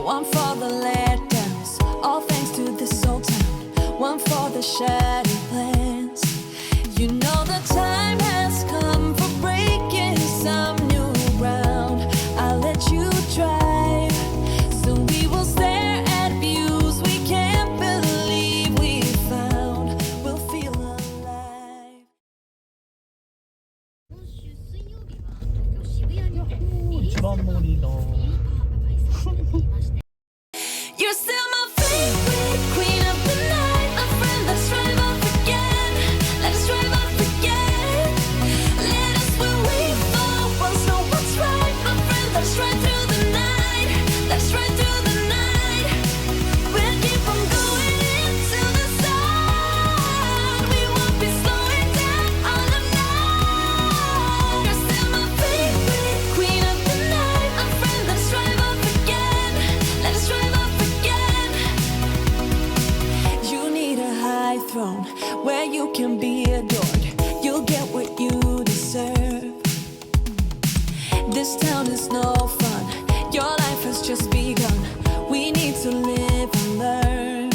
One for the letdowns, all thanks to this old town. One for the shattered plans. You know the time has come for breaking some new ground. I'll let you drive, so we will stare at views we can't believe we found. We'll feel alive. 今週水曜日は東京渋谷にて一番乗りだ。 You're still my favorite queen of the night, my friend. Let's drive off again. Let's drive off again. Let us where we fall. Once know what's right, my friend. Let's ride through the night. Let's ride through the night. We'll keep on going into the sun. We won't be slowing down all night. You're still my favorite queen of the night, my friend. Let's drive off again. Let's drive off again. You need a high throne where you can be adored. You'll get what you deserve. This town is no fun. Your life has just begun. We need to live and learn.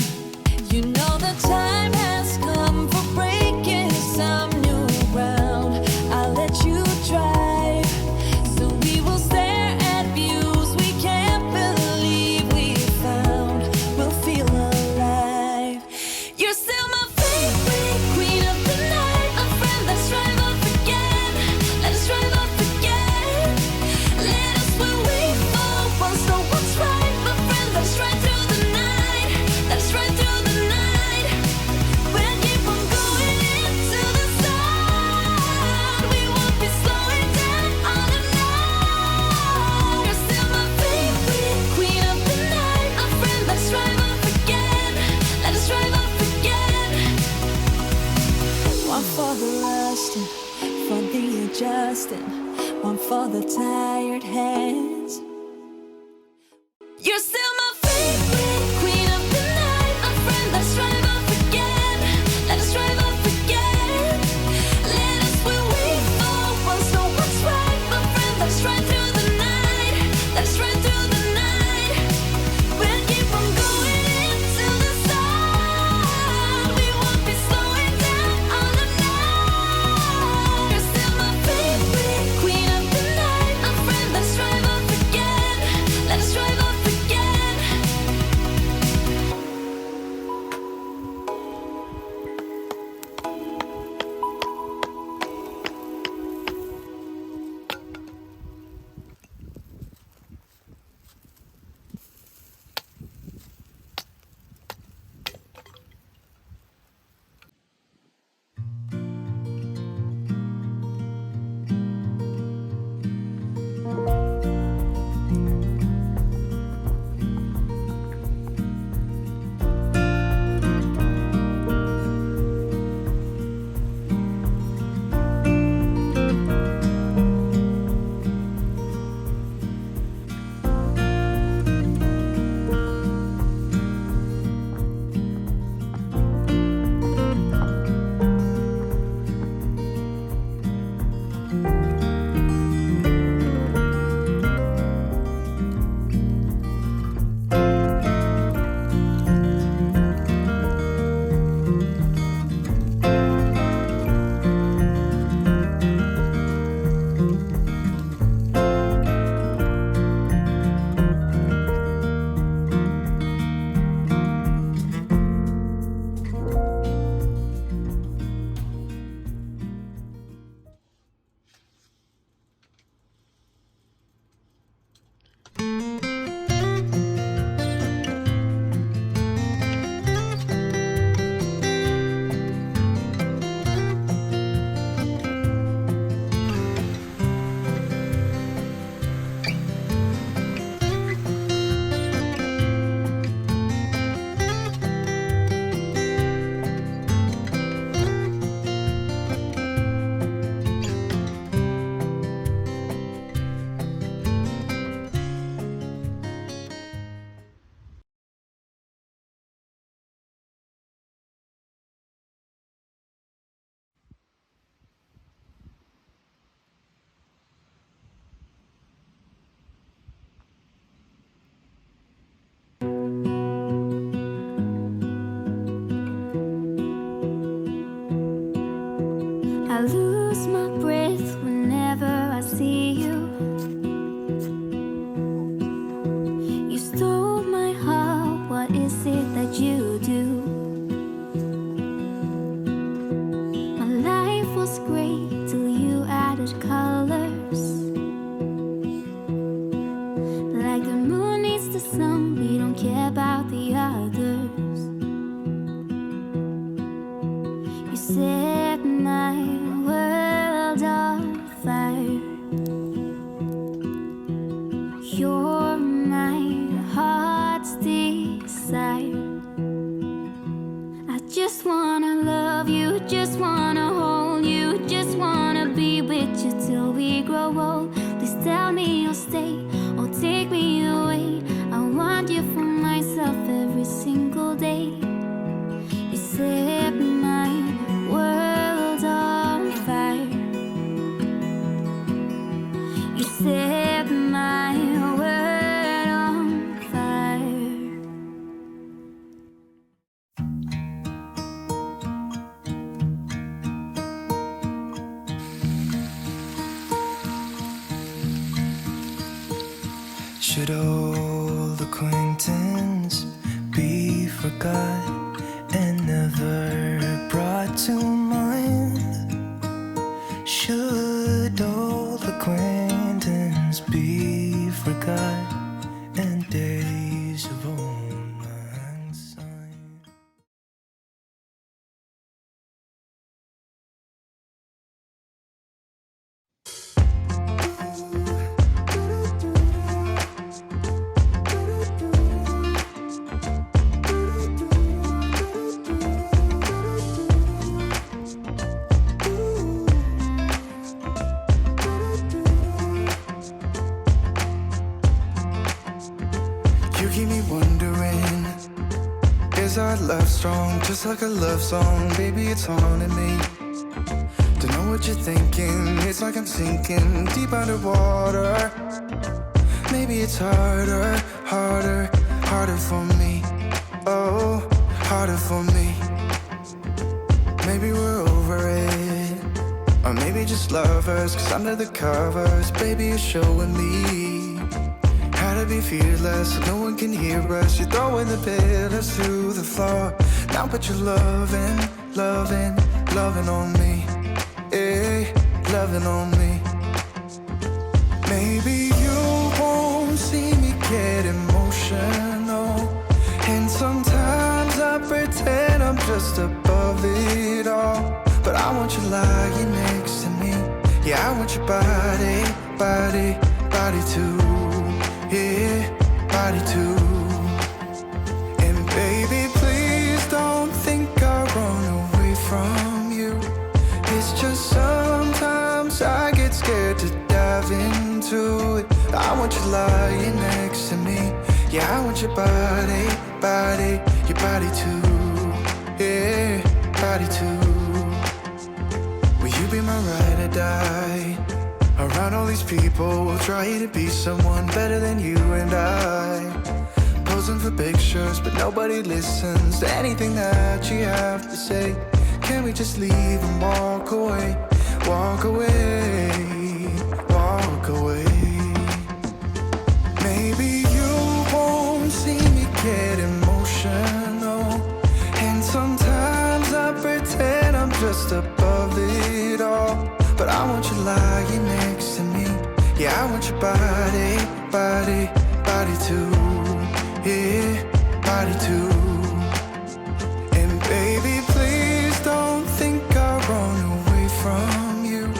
You know the time has come for breaking some new ground. I'll let you drive, so we will stare at views we can't believe we found. We'll feel alive. You're still my favorite queen of the night, my friend. Let's drive off again. Let's drive off again. Let us where we fall. Once know what's right, my friend. Let's ride through the night. Let's ride through the night. We'll keep on going into the sun. We won't be slowing down all night. You're still my favorite queen of the night, my friend. Let's drive off again. Let's drive off again. One for the lusting, for the adjusting. One for the tired hands. You're still my favorite queen of the night, my friend. Let's drive off again. Let's drive off again. Let us where we fall. Once know what's right, my friend. Let's ride through the night. Let's ride through the night. We'll keep on going into the sun. We won't be slowing down all night. You're still my favorite queen of the night, my friend. Let's drive off again. Let's drive off again. Should old acquaintance be forgot and never brought to mind? Should old acquaintance be forgot and days of old lang syne? You keep me wondering, is our love strong? Just like a love song, baby, it's haunting me. Don't know what you're thinking, it's like I'm sinking deep underwater. Maybe it's harder, harder, harder for me. Oh, harder for me. Maybe we're over it, or maybe just lovers. Cause under the covers, baby, you're showing me how to be fearless, so no one can hear us. You're throwing the pillars through the floor. Now put your loving, loving, loving on me. Eh, loving on me. Maybe you won't see me get emotional, and sometimes I pretend I'm just above it all. But I want you lying next to me. Yeah, I want your body, body, body too. Yeah, body too. And baby, please don't think I'll run away from you. It's just sometimes I get scared to dive into it. I want you lying next to me. Yeah, I want your body, body, your body too. Yeah, body too. Will you be my ride or die? Around all these people, trying to be someone better than you and I. Posing for pictures, but nobody listens to anything that you have to say. Can we just leave and walk away? Walk away, walk away. Maybe you won't see me get emotional, and sometimes I pretend I'm just above it all. But I want you lying next to me. Yeah, I want your body, body, body too. Yeah, body too. And baby, please don't think I'll run away from you.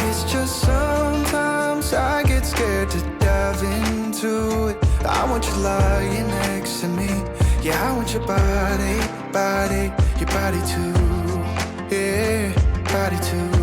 It's just sometimes I get scared to dive into it. I want you lying next to me. Yeah, I want your body, body, your body too. Yeah, body too.